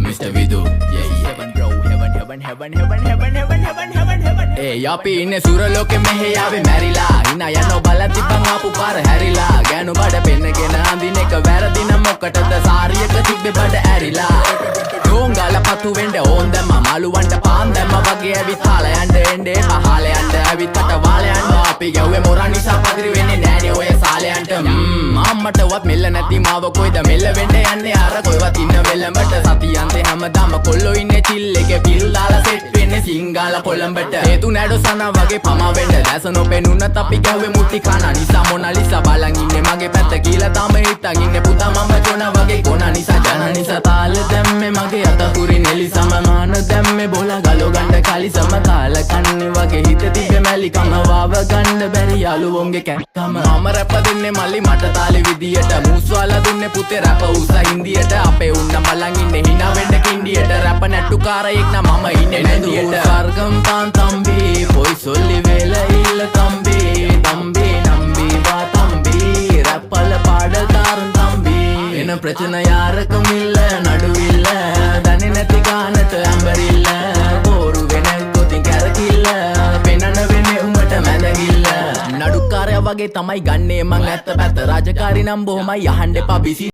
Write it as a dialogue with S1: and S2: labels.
S1: Mr. Vidu. Yeah, yeah.
S2: Heaven bro, heaven, heaven, heaven, heaven, heaven, heaven, heaven, heaven, heaven.
S1: Hey, අපි ඉන්නේ සුරලෝකෙ මෙහෙ ආවේ මැරිලා. හිනා යනවා බලන් තිබ්බන් ආපු පාර හැරිලා. ගෑනු බඩ පෙන්නගෙන අඳින එක වැරදින මොකටද සාරියක තිබ්බේ බඩ ඇරිලා. ඩෝංගල පතු වෙන්න ඕන් දැම්ම මාළුවන්ට පාන් දැම්ම වගේ ඇවිත් හාල යන්න එන්නේ පහල යන්න ඇවිත් කට වාල යන්න අපි ගැව්වේ මොරා නිසා පදිරි වෙන්නේ නෑනේ ඔය සාලයන්ට. අම්මටවත් මෙල්ල නැති මාව කොයිද මෙල්ල වෙන්න යන්නේ අර කොයිවත් ඉන්න වෙලඹට සතියන්තේ හැමදාම කොල්ලෝ ඉන්නේ චිල් එකේ පිල් දාලා සෙට් වෙන්නේ සිංගාල කොළඹට. හේතු නැඩෝ සනා වගේ පමා වෙන්න දැස නොපෙනුනත් අපි ගැව්වේ මුටි කන නිසා මොනාලිසා බලන් ඉන්නේ මගේ පැත්ත කියලා තාම හිටන් ඉන්නේ පුතා මම ජොන වගේ කොන නිසා ජන නිසා තාල දැම්මේ මගේ අතකුරි නෙලි සමමාන දැම්මේ බෝලා ගලෝ ගන්න කලි සම කාල කන්නේ වගේ හිත තිබ්බේ මැලි කම වාව ගන්න බැරි යාළුවෝන්ගේ කැක්කම. මම රැප දෙන්නේ මල්ලි මට තාලේ විදියට මූස්වාලා දුන්නේ පුතේ රැප උසා හින්දියට අපේ උන්න බලන් ඉන්නේ hina වෙන්න කින්ඩියට රැප නැට්ටුකාරයෙක් නම් මම ඉන්නේ නැදියට. ස්වර්ගම් තාන් තම්බි පොයි සොල්ලි වෙල ඉල්ල තම්බි තම්බි නම්බි වා තම්බි රැප්පල පාඩකාරන් තම්බි එන ප්‍රචන යාරකම ඉල්ල නඩුවිල්ල දන්නේ නැති ගානට ඇඹරිල්ල බෝරු වෙන ගොතින් කැරකිල්ල පෙනන වෙන්නේ උඹට මැදගිල්ල. නඩුකාරයා වගේ තමයි ගන්නේ මං ඇත්ත පැත්ත රාජකාරි නම් බොහොමයි යහන්න එපා බිසි